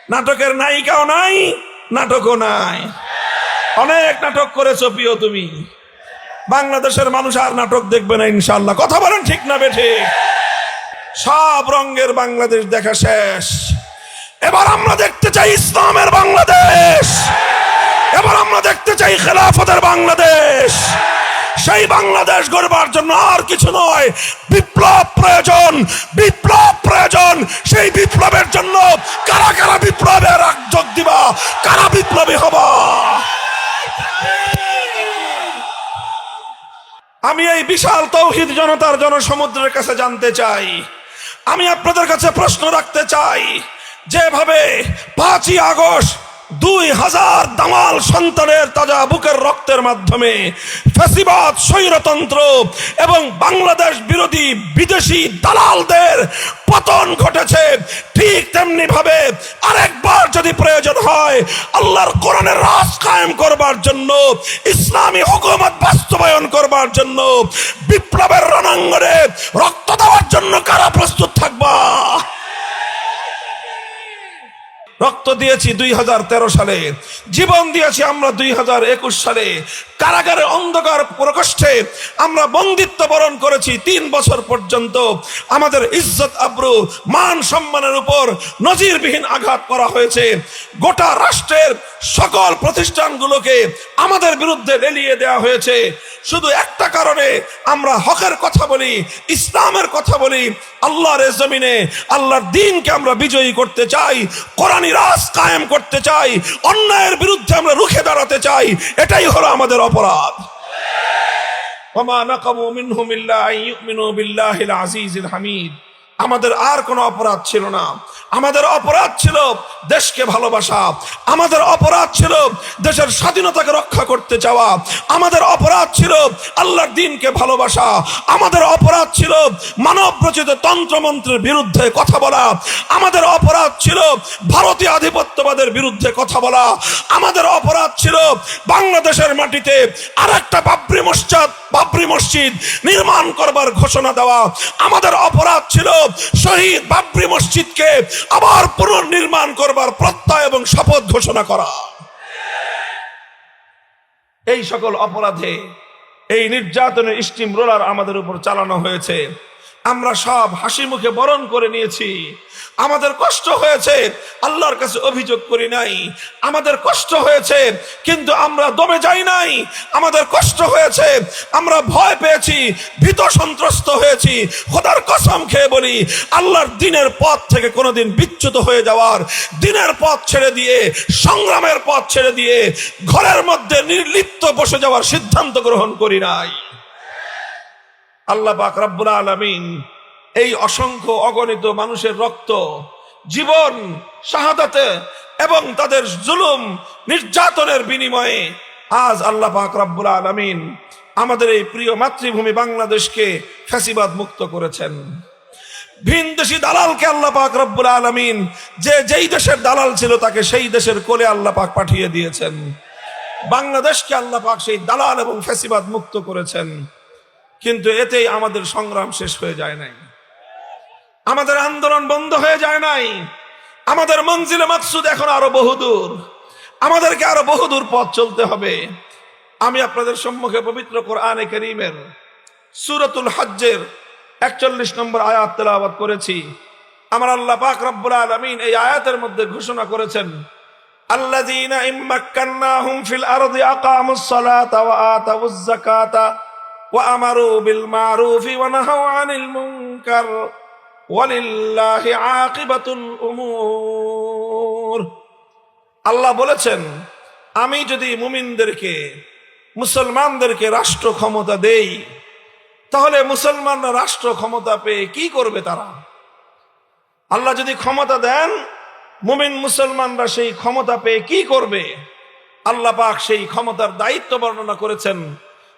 নাটকের নায়িকাও নাই, নাটকও নাই। অনেক নাটক করেছো প্রিয় তুমি। বাংলাদেশের মানুষ আর নাটক দেখবে না ইনশাআল্লাহ। কথা বলেন ঠিক না বেঠে? সব রঙের বাংলাদেশ দেখা শেষ। এবার আমরা দেখতে চাই ইসলামের বাংলাদেশ। এবার আমরা দেখতে চাই খেলাফতের বাংলাদেশ। সেই বাংলাদেশ গড়বার জন্য আর কিছু নয়, বিপ্লব প্রয়োজন, বিপ্লব প্রয়োজন। সেই বিপ্লবের জন্য কারা কারা বিপ্লবের যোগ দিবা, কারা বিপ্লবী হবা? আমি এই বিশাল তৌহিদ জনতার জনসমুদ্রের কাছে জানতে চাই, আমি আপনাদের কাছে প্রশ্ন রাখতে চাই, যেভাবে 5ই আগস্ট 2000 দামাল সন্তানের তাজা বুকের রক্তের মাধ্যমে ফ্যাসিবাদ, স্বৈরতন্ত্র এবং বাংলাদেশ বিরোধী বিদেশি দালালদের পতন ঘটেছে, ঠিক তেমনি ভাবে আরেকবার যদি প্রয়োজন হয় আল্লাহর কোরআনের রাজ কায়েম করবার জন্য, ইসলামী হুকুমত বাস্তবায়ন করবার জন্য, বিপ্লবের রণাঙ্গনে রক্ত দেওয়ার জন্য কারা প্রস্তুত থাকবা? রক্ত দিয়েছি 2013 সালে, জীবন দিয়েছি আমরা 2021 সালে। কারাগারে অন্ধকার প্রকোষ্ঠে আমরা বন্দিত্ব বরণ করেছি 3 বছর পর্যন্ত। আমাদের ইজ্জত, আব্রু, মান সম্মানের উপর নজিরবিহীন আঘাত করা হয়েছে। গোটা রাষ্ট্রের সকল প্রতিষ্ঠানগুলোকে আমাদের বিরুদ্ধে লেলিয়ে দেওয়া হয়েছে। শুধু একটা কারণে, আমরা হকের কথা বলি, ইসলামের কথা বলি, আল্লাহর জমিনে আল্লাহর দ্বীনকে আমরা বিজয়ী করতে চাই, কোরআনী রাজ কায়েম করতে চাই, অন্যায়ের বিরুদ্ধে আমরা রুখে দাঁড়াতে চাই। এটাই হলো আমাদের অপরাধ। ওমা নাকামু মিনহুম ইল্লা আন ইউমিনু বিল্লাহিল আজিজিল হামিদ। আমাদের আর কোনো অপরাধ ছিল না। আমাদের অপরাধ ছিল দেশকে ভালোবাসা, আমাদের অপরাধ ছিল দেশের স্বাধীনতাকে রক্ষা করতে চাওয়া, আমাদের অপরাধ ছিল আল্লাহর দ্বীনকে ভালোবাসা, আমাদের অপরাধ ছিল মানব রচিত তন্ত্রমন্ত্রের বিরুদ্ধে কথা বলা, আমাদের অপরাধ ছিল ভারতীয় আধিপত্যবাদের বিরুদ্ধে কথা বলা, আমাদের অপরাধ ছিল বাংলাদেশের মাটিতে আরেকটা বাবরি মসজিদ নির্মাণ করবার ঘোষণা দেওয়া, আমাদের অপরাধ ছিল শহীদ বাবরি মসজিদকে আবার পুনর্নির্মাণ করবার প্রত্যয় এবং শপথ ঘোষণা করা। এই সকল অপরাধে এই নির্যাতনের স্টিম রোলার আমাদের উপর চালানো হয়েছে। আমরা সব হাসি মুখে বরণ করে নিয়েছি। আমাদের কষ্ট হয়েছে, আল্লাহর কাছে অভিযোগ করি নাই। আমাদের কষ্ট হয়েছে, কিন্তু আমরা দমে যাই নাই। আমাদের কষ্ট হয়েছে, আমরা ভয় পেয়েছি, ভীত সন্ত্রস্ত হয়েছি। খোদার কসম খেয়ে বলি, আল্লাহর দ্বীনের পথ থেকে কোনোদিন বিচ্যুত হয়ে যাওয়ার, দ্বীনের পথ ছেড়ে দিয়ে, সংগ্রামের পথ ছেড়ে দিয়ে ঘরের মধ্যে নির্লিপ্ত বসে যাওয়ার সিদ্ধান্ত গ্রহণ করি নাই। আল্লাহ পাক রব্বুল আলামিন এই অসংখ্য অগণিত মানুষের রক্ত, জীবন, শাহাদাতে এবং তাদের জুলুম নির্যাতনের বিনিময়ে আজ আল্লাহ পাক রব্বুল আলামিন আমাদের এই প্রিয় মাতৃভূমি বাংলাদেশকে ফ্যাসিবাদ মুক্ত করেছেন। ভিনদেশি দালালকে আল্লাহ পাক রব্বুল আলামিন যেই দেশের দালাল ছিল তাকে সেই দেশের কোলে আল্লাহ পাক পাঠিয়ে দিয়েছেন। বাংলাদেশকে আল্লাহ পাক সেই দালাল এবং ফ্যাসিবাদ মুক্ত করেছেন। কিন্তু এতেই আমাদের সংগ্রাম শেষ হয়ে যায় নাই, আমাদের আন্দোলন বন্ধ হয়ে যায় নাই। আমাদের মঞ্জিলে মাকসুদ এখন আরো বহুদূর, আমাদেরকে আরো বহুদূর পথ চলতে হবে। আমি আপনাদের সম্মুখে পবিত্র কোরআনে কারীমের সূরাতুল হজ্জের 41 নম্বর আয়াত তেলাওয়াত করেছি। আমার আল্লাহ পাক রব্বুল আলামিন এই আয়াতের মধ্যে ঘোষণা করেছেন, আল্লাযীনা ইম্মাক্কান্নাহুম ফিল আরদি আকামুস সালাতা ওয়া আতাউয যাকাতা ওয়া আমারু বিল মারুফি ওয়া নাহাউ আনিল মুনকার ওয়ালিল্লাহি আকিবাতুল উমুর। আল্লাহ বলেছেন, আমি যদি মুমিনদেরকে, মুসলমানদেরকে রাষ্ট্র ক্ষমতা দেই, তাহলে মুসলমানরা রাষ্ট্র ক্ষমতা পেয়ে কি করবে? তারা, আল্লাহ যদি ক্ষমতা দেন, মুমিন মুসলমানরা সেই ক্ষমতা পেয়ে কি করবে? আল্লাহ পাক সেই ক্ষমতার দায়িত্ব বর্ণনা করেছেন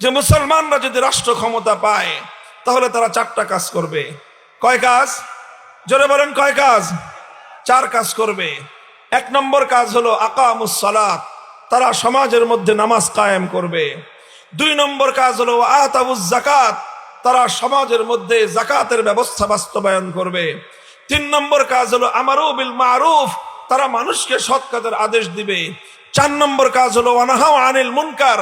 যে মুসলমানরা যদি রাষ্ট্র ক্ষমতা পায় তাহলে তারা 4টা কাজ করবে। কয় কাজ? জোরে বলেন, কয় কাজ? 4 কাজ করবে। 1 নম্বর কাজ হলো আকামুস সালাত, তারা সমাজের মধ্যে নামাজ কায়েম করবে। 2 নম্বর কাজ হলো আতাউয যাকাত, তারা সমাজের মধ্যে যাকাতের ব্যবস্থা বাস্তবায়ন করবে। 3 নম্বর কাজ হলো আমারু বিল মারুফ, তারা মানুষকে সৎ কাজের আদেশ দিবে। 4 নম্বর কাজ হলো ওয়ানাহাউ আনিল মুনকার,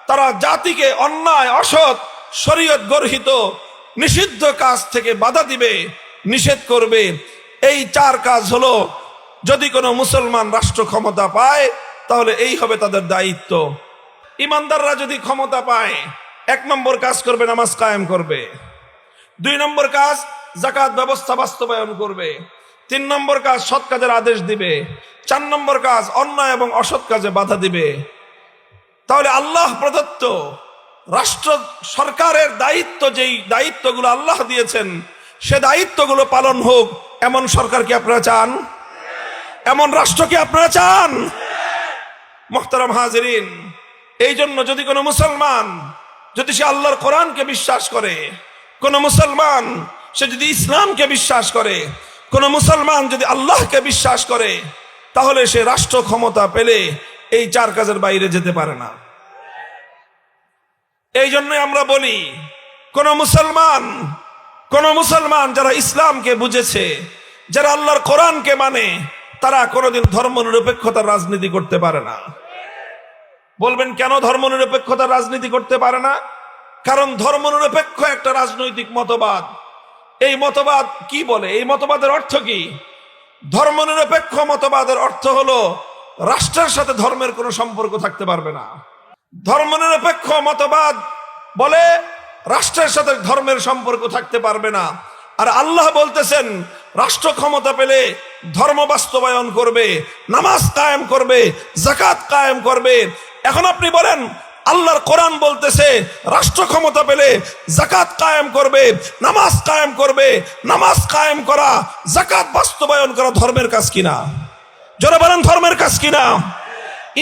তারা জাতিকে অন্যায়, অসৎ, শরীয়ত গর্হিত নিষিদ্ধ কাজ থেকে বাধা দিবে, নিষেধ করবে। এই 4 কাজ হলো যদি কোনো মুসলমান রাষ্ট্র ক্ষমতা পায় তাহলে এই হবে তাদের দায়িত্ব। ইমানদাররা যদি ক্ষমতা পায় 1 নম্বর কাজ করবে, নামাজ কায়েম করবে। 2 নম্বর কাজ যাকাত ব্যবস্থা বাস্তবায়ন করবে। 3 নম্বর কাজ সৎ কাজের আদেশ দিবে। 4 নম্বর কাজ অন্যায় এবং অসৎ কাজে বাধা দিবে। তাহলে আল্লাহ প্রদত্ত রাষ্ট্র সরকারের দায়িত্ব, যেই দায়িত্বগুলো আল্লাহ দিয়েছেন সে দায়িত্বগুলো পালন হোক, এমন সরকার কি আপনারা চান? এমন রাষ্ট্র কি আপনারা চান? মুহতারাম হাজিরিন, এই জন্য যদি কোনো মুসলমান যদি সে আল্লাহর কোরআনকে বিশ্বাস করে, কোন মুসলমান সে যদি ইসলামকে বিশ্বাস করে, কোন মুসলমান যদি আল্লাহকে বিশ্বাস করে, তাহলে সে রাষ্ট্র ক্ষমতা পেলে এই 4 কাজের বাইরে যেতে পারে না। এই জন্যই আমরা বলি কোন মুসলমান যারা ইসলামকে বুঝেছে, যারা আল্লাহর কোরআনকে মানে, তারা কোনোদিন ধর্মনিরপেক্ষতার রাজনীতি করতে পারে না। বলবেন কেন ধর্মনিরপেক্ষতার রাজনীতি করতে পারে না? কারণ ধর্মনিরপেক্ষ একটা রাজনৈতিক মতবাদ। এই মতবাদ কি বলে? এই মতবাদের অর্থ কি? ধর্মনিরপেক্ষ মতবাদের অর্থ হলো রাষ্ট্রের সাথে ধর্মের কোনো সম্পর্ক থাকতে পারবে না। ধর্মনিরপেক্ষ মতবাদ বলে রাষ্ট্রের সাথে ধর্মের সম্পর্ক থাকতে পারবে না। আর আল্লাহ বলতেছেন রাষ্ট্র ক্ষমতা পেলে ধর্ম বাস্তবায়ন করবে, নামাজ কায়েম করবে, যাকাত কায়েম করবে। এখন আপনি বলেন আল্লাহর কোরআন বলতেছে রাষ্ট্র ক্ষমতা পেলে যাকাত কায়েম করবে, নামাজ কায়েম করবে। নামাজ কায়েম করা, যাকাত বাস্তবায়ন করা ধর্মের কাজ কিনা? যারা বলেন ধর্মের কাজ কিনা?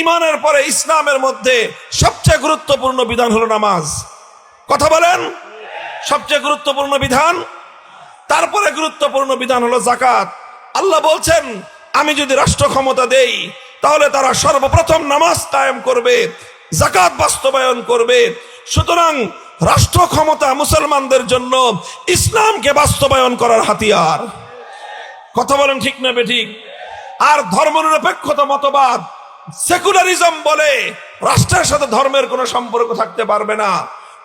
ইমানের পরে ইসলামের মধ্যে সবচেয়ে গুরুত্বপূর্ণ বিধান হলো নামাজ। কথা বলেন, সবচেয়ে গুরুত্বপূর্ণ বিধান। তারপরে গুরুত্বপূর্ণ বিধান হলো যাকাত। আল্লাহ বলছেন আমি যদি রাষ্ট্র ক্ষমতা দেই তাহলে তারা সর্বপ্রথম নামাজ কায়েম করবে, যাকাত বাস্তবায়ন করবে। সুতরাং রাষ্ট্র ক্ষমতা মুসলমানদের জন্য ইসলামকে বাস্তবায়ন করার হাতিয়ার। কথা বলেন ঠিক না বেঠিক? আর ধর্মনিরপেক্ষতা মতবাদ, সেকুলারিজম বলে রাষ্ট্রের সাথে ধর্মের কোনো সম্পর্ক থাকতে পারবে না।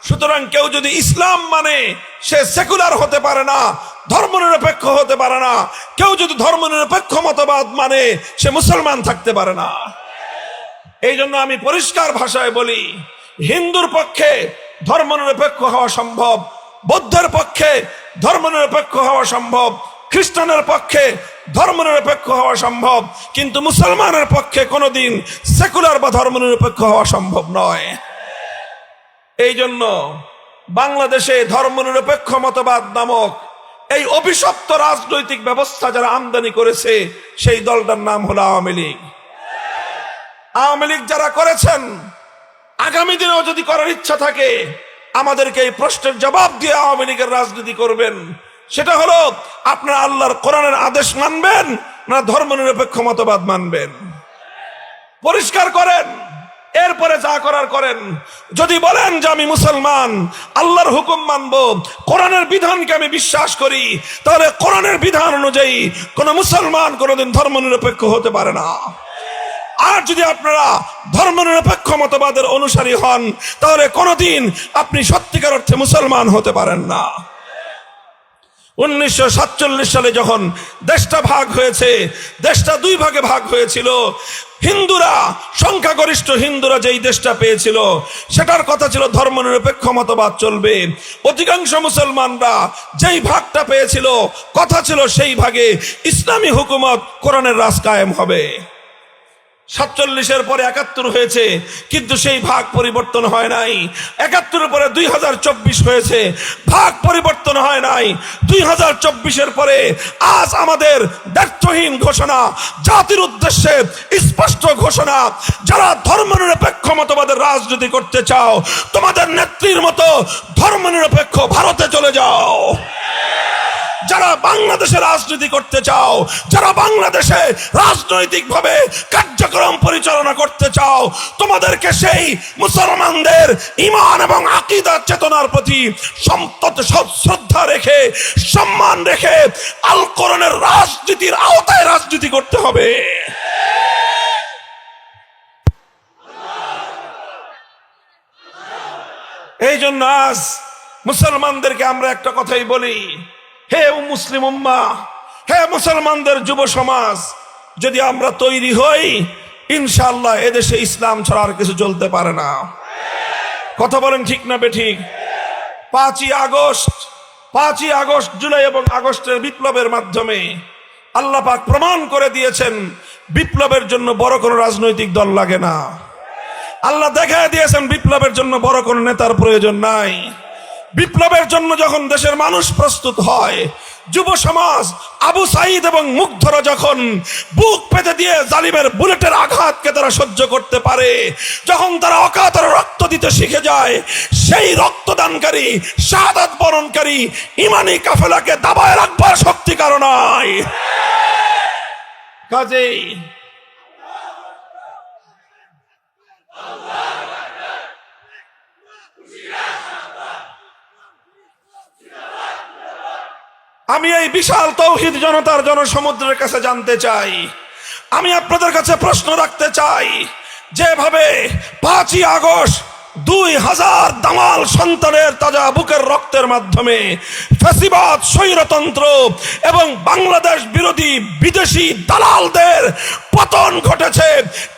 সুতরাং কেউ যদি ইসলাম মানে সে সেকুলার হতে পারে না, ধর্মনিরপেক্ষ হতে পারে না। কেউ যদি ধর্মনিরপেক্ষ মতবাদ মানে সে মুসলমান থাকতে পারে না। এই জন্য আমি পরিষ্কার ভাষায় বলি, হিন্দুর পক্ষে ধর্মনিরপেক্ষ হওয়া সম্ভব, বৌদ্ধের পক্ষে ধর্মনিরপেক্ষ হওয়া সম্ভব, খ্রিস্টানের পক্ষে ধর্মনিরপেক্ষ হওয়া সম্ভব, কিন্তু মুসলমানের পক্ষে কোনোদিন সেকুলার বা ধর্মনিরপেক্ষ হওয়া সম্ভব নয়। এই জন্য বাংলাদেশে ধর্মনিরপেক্ষ মতবাদ নামক এই অভিশপ্ত রাজনৈতিক ব্যবস্থা যারা আমদানি করেছে সেই দলটার নাম হলো আওয়ামী লীগ। আওয়ামী লীগ যারা করেছেন, আগামী দিনেও যদি করার ইচ্ছা থাকে আমাদেরকে এই প্রশ্নের জবাব দিয়ে আওয়ামী লীগের রাজনীতি করবেন। সেটা হলো আপনারা আল্লাহর কোরআনের আদেশ মানবেন না ধর্মনিরপেক্ষ মতবাদ মানবেন? পরিষ্কার করেন, এরপরে যা করার করেন। যদি বলেন যে আমি মুসলমান, আল্লাহর হুকুম মানব, কোরআনের বিধানকে আমি বিশ্বাস করি, তাহলে কোরআনের বিধান অনুযায়ী কোন মুসলমান কোনদিন ধর্মনিরপেক্ষ হতে পারে না। আর যদি আপনারা ধর্মনিরপেক্ষ মতবাদের অনুসারী হন তাহলে কোনদিন আপনি সত্যিকার অর্থে মুসলমান হতে পারেন না। 1947 সালে যখন দেশটা ভাগ হয়েছে, দেশটা 2 ভাগে ভাগ হয়েছিল। হিন্দুরা, সংখ্যাগরিষ্ঠ হিন্দুরা যেই দেশটা পেয়েছিল সেটার কথা ছিল ধর্মনিরপেক্ষ মতবাদ চলবে। অধিকাংশ মুসলমানরা যেই ভাগটা পেয়েছিল কথা ছিল সেই ভাগে ইসলামী হুকুমত, কোরআনের রাজ কায়েম হবে। 47-এর পরে 71 হয়েছে, কিন্তু সেই ভাগ পরিবর্তন হয় নাই। 71-এর পরে 2024 হয়েছে, ভাগ পরিবর্তন হয় নাই। 2024-এর পরে আজ আমাদের দায়িত্বহীন ঘোষণা, জাতির উদ্দেশ্যে স্পষ্ট ঘোষণা, যারা ধর্মনিরপেক্ষ মতবাদের রাজনীতি করতে চাও তোমাদের নেত্রীর মতো ধর্মনিরপেক্ষ ভারতে চলে যাও। যারা বাংলাদেশে রাজনীতি করতে চাও, যারা বাংলাদেশে রাজনৈতিকভাবে কার্যক্রম পরিচালনা করতে চাও, তোমাদেরকে সেই মুসলমানদের ঈমান এবং আকীদার চেতনার প্রতি শ্রদ্ধা রেখে, সম্মান রেখে আল কোরআনের রাজনীতির আওতায় রাজনীতি করতে হবে। এই জন্য আজ মুসলমানদেরকে আমরা একটা কথাই বলি, হে মুসলিম উম্মাহ, হে মুসলমানদের যুব সমাজ, যদি আমরা তৈরি হই, ইনশাআল্লাহ এদেশে ইসলাম ছাড়া আর কিছু চলতে পারে না। কথা বলেন ঠিক না বেঠিক? 5ই আগস্ট, জুলাই এবং আগস্টের বিপ্লবের মাধ্যমে আল্লাহ পাক প্রমাণ করে দিয়েছেন বিপ্লবের জন্য বড় কোনো রাজনৈতিক দল লাগে না। আল্লাহ দেখায় দিয়েছেন বিপ্লবের জন্য বড় কোনো নেতার প্রয়োজন নাই। বিপ্লবের জন্য যখন দেশের মানুষ প্রস্তুত হয়, যুব সমাজ আবু সাঈদ এবং মুগ্ধরা যখন বুক পেতে দিয়ে জালিমের বুলেটের আঘাতকে তারা সহ্য করতে পারে, যখন তারা অকাতরে রক্ত দিতে শিখে যায়, সেই রক্তদানকারী, শাহাদাত বরণকারী ইমানি কাফেলাকে দাবায় রাখবার শক্তি কারো নাই। কাজেই আমি এই বিশাল তৌহিদ জনতার জনসমুদ্রের কাছে জানতে চাই, আমি আপনাদের কাছে প্রশ্ন রাখতে চাই, যেভাবে 5ই আগস্ট 2000 দামাল সন্তানের তাজা বুকের রক্তের মাধ্যমে ফ্যাসিবাদ, স্বৈরতন্ত্র এবং বাংলাদেশ বিরোধী বিদেশি দালালদের পতন ঘটেছে,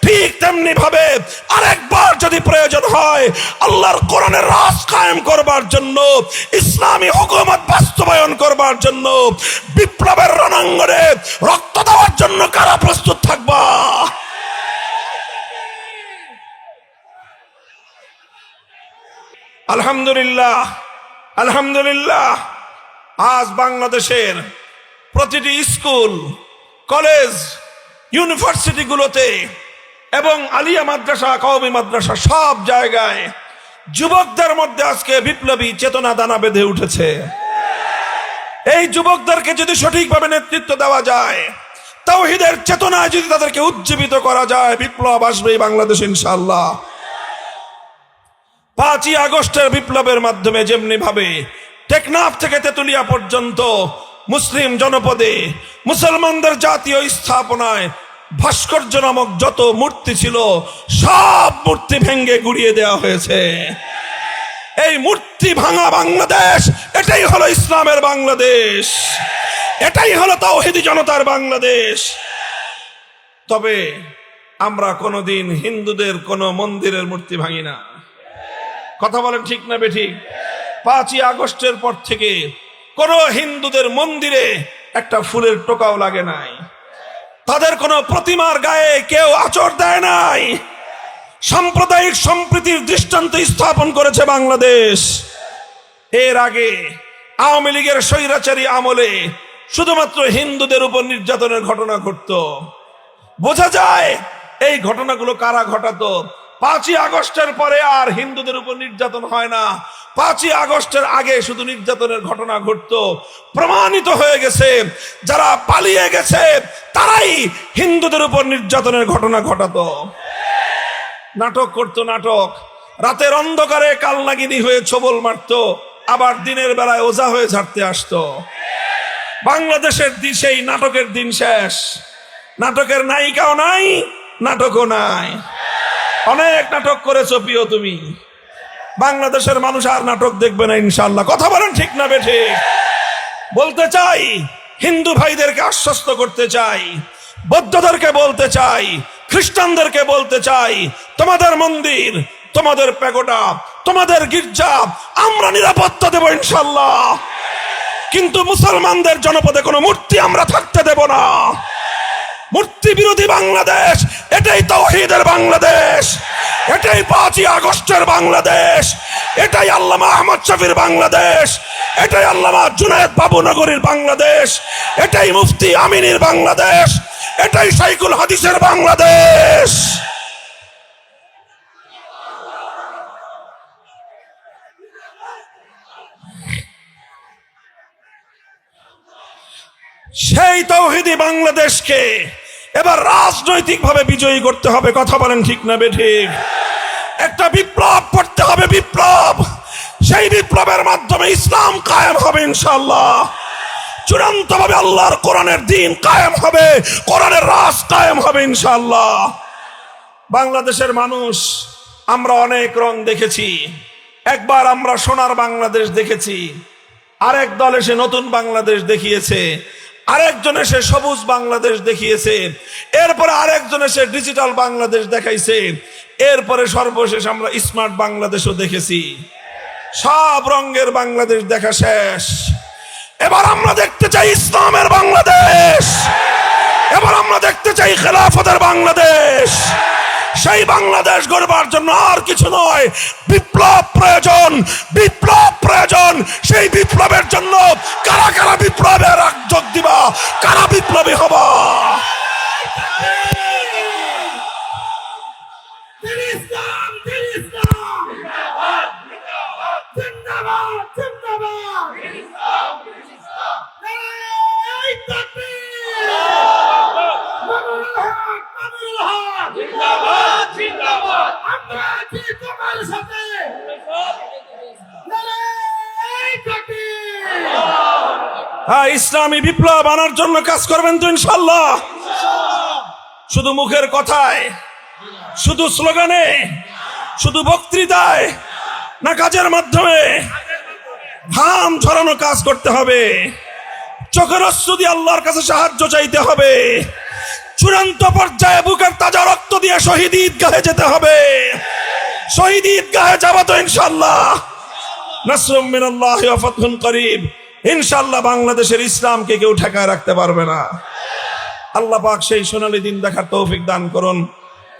ঠিক তেমনি ভাবে আরেকবার যদি প্রয়োজন হয় আল্লাহর কোরআনের রাজ কায়েম করবার জন্য, ইসলামী হুকুমত বাস্তবায়ন করবার জন্য, বিপ্লবের রণাঙ্গনে রক্ত দেওয়ার জন্য কারা প্রস্তুত থাকবা? আলহামদুলিল্লাহ, আলহামদুলিল্লাহ, আজ বাংলাদেশের প্রতিটি স্কুল, কলেজ, ইউনিভার্সিটিগুলোতে এবং আলিয়া মাদ্রাসা, কওমি মাদ্রাসা, সব জায়গায় যুবকদের মধ্যে আজকে বিপ্লবী চেতনা দানা বেঁধে উঠেছে। এই যুবকদেরকে যদি সঠিকভাবে নেতৃত্ব দেওয়া যায়, তাওহীদের চেতনায় যদি তাদেরকে উজ্জীবিত করা যায়, বিপ্লব আসবে বাংলাদেশ ইনশাআল্লাহ। 5ই আগস্টের বিপ্লবের মাধ্যমে যেমনি ভাবে টেকনাফ থেকে তেতুলিয়া পর্যন্ত মুসলিম জনপদে মুসলমানদের জাতীয় স্থাপনায় ভাস্কর্য নামক যত মূর্তি ছিল, সব মূর্তি ভেঙ্গে গুড়িয়ে দেওয়া হয়েছে। এই মূর্তি ভাঙা বাংলাদেশ, এটাই হলো ইসলামের বাংলাদেশ, এটাই হলো তাওহীদি জনতার বাংলাদেশ। তবে আমরা কোনোদিন হিন্দুদের কোনো মন্দিরের মূর্তি ভাঙি না। কথা বলেন ঠিক না বেঠিক? 5ই আগস্টের পর থেকে কোন হিন্দুদের মন্দিরে একটা ফুলের টোকাও লাগে নাই, তাদের কোন প্রতিমার গায়ে কেউ আঁচড় দেয় নাই। সাম্প্রদায়িক সম্প্রীতির দৃষ্টান্ত স্থাপন করেছে বাংলাদেশ। এর আগে আওয়ামী লীগের স্বৈরাচারী আমলে শুধুমাত্র হিন্দুদের উপর নির্যাতনের ঘটনা ঘটতো। বোঝা যায় এই ঘটনাগুলো কারা ঘটাতো। 5ই আগস্টের পরে আর হিন্দুদের উপর নির্যাতন হয় না, 5ই আগস্টের আগে শুধু নির্যাতনের ঘটনা ঘটতো। প্রমাণিত হয়ে গেছে যারা পালিয়ে গেছে তারাই হিন্দুদের উপর নির্যাতনের ঘটনা ঘটাতো। নাটক করতো, নাটক, রাতের অন্ধকারে কালনাগিনী হয়ে ছবল মারতো, আবার দিনের বেলায় ওঝা হয়ে ঝাড়তে আসতো। বাংলাদেশের সেই নাটকের দিন শেষ। নাটকের নায়িকাও নাই, নাটকও নাই। অনেক নাটক করেছো প্রিয় তুমি, বাংলাদেশের মানুষ আর নাটক দেখবে না ইনশাআল্লাহ। কথা বলেন ঠিক না বেঠে? বলতে চাই, হিন্দু ভাইদেরকে আশ্বস্ত করতে চাই, বৌদ্ধদেরকে বলতে চাই, খ্রিস্টানদেরকে বলতে চাই, তোমাদের মন্দির, তোমাদের প্যাগোডা, তোমাদের গির্জা আমরা নিরাপত্তা দেব ইনশাআল্লাহ, কিন্তু মুসলমানদের জনপদে কোনো মূর্তি আমরা থাকতে দেব না। মূর্তি বিরোধী বাংলাদেশ, এটাই তাওহীদের বাংলাদেশ, এটাই 5ই আগস্টের বাংলাদেশ, এটাই আল্লামা আহমদ শফির বাংলাদেশ, এটাই আল্লামা জুনায়েদ বাবুনগরীর বাংলাদেশ, এটাই মুফতি আমিনীর বাংলাদেশ, এটাই শাইখুল হাদিসের বাংলাদেশ। বাংলাদেশকে এবার রাজনৈতিকভাবে বিজয়ী করতে হবে। কথা বলেন ঠিক না বেঠিক? একটা বিপ্লব করতে হবে, বিপ্লব। সেই বিপ্লবের মাধ্যমে ইসলাম কায়েম হবে ইনশাআল্লাহ। চূড়ান্তভাবে আল্লাহর কোরআনের দিন কায়েম হবে, কোরআনের রাজ কায়েম হবে ইনশাআল্লাহ। বাংলাদেশের মানুষ আমরা অনেক রং দেখেছি। একবার আমরা সোনার বাংলাদেশ দেখেছি, আরেক দল এসে নতুন বাংলাদেশ দেখিয়েছে, আরেকজন এসে সবুজ বাংলাদেশ দেখিয়েছে, এরপরে আরেকজন এসে ডিজিটাল বাংলাদেশ দেখাইছে, এরপরে সর্বশেষ আমরা স্মার্ট বাংলাদেশও দেখেছি। সব রঙের বাংলাদেশ দেখা শেষ। এবার আমরা দেখতে চাই ইসলামের বাংলাদেশ, এবার আমরা দেখতে চাই খেলাফতের বাংলাদেশ। সেই বাংলাদেশ গড়বার জন্য আর কিছু নয়, বিপ্লব প্রয়োজন, বিপ্লব প্রয়োজন। সেই বিপ্লবের জন্য কারা কারা বিপ্লবের যোগ দিবা, কারা বিপ্লবী হবা? হ্যাঁ, ইসলামী বিপ্লব আনার জন্য কাজ করবেন তো ইনশাআল্লাহ? শুধু মুখের কথায়, শুধু স্লোগানে, শুধু বক্তৃতায়, না কাজের মাধ্যমে? ঘাম ঝরানো কাজ করতে হবে, চোখের অশ্রু দিয়ে আল্লাহর কাছে সাহায্য চাইতে হবে, চূড়ান্ত পর্যায়ে বুকের তাজা রক্ত দিয়ে শহীদ ঈদগাহে যেতে হবে। শহীদ ঈদগাহে যাবো তো ইনশাআল্লাহ। নাসরুম মিনাল্লাহি ওয়া ফাতহুন করিব। ইনশাআল্লাহ বাংলাদেশের ইসলামকে কেউ ঠেকায় রাখতে পারবে না। আল্লাহ পাক সেই সোনালী দিন দেখার তৌফিক দান করুন।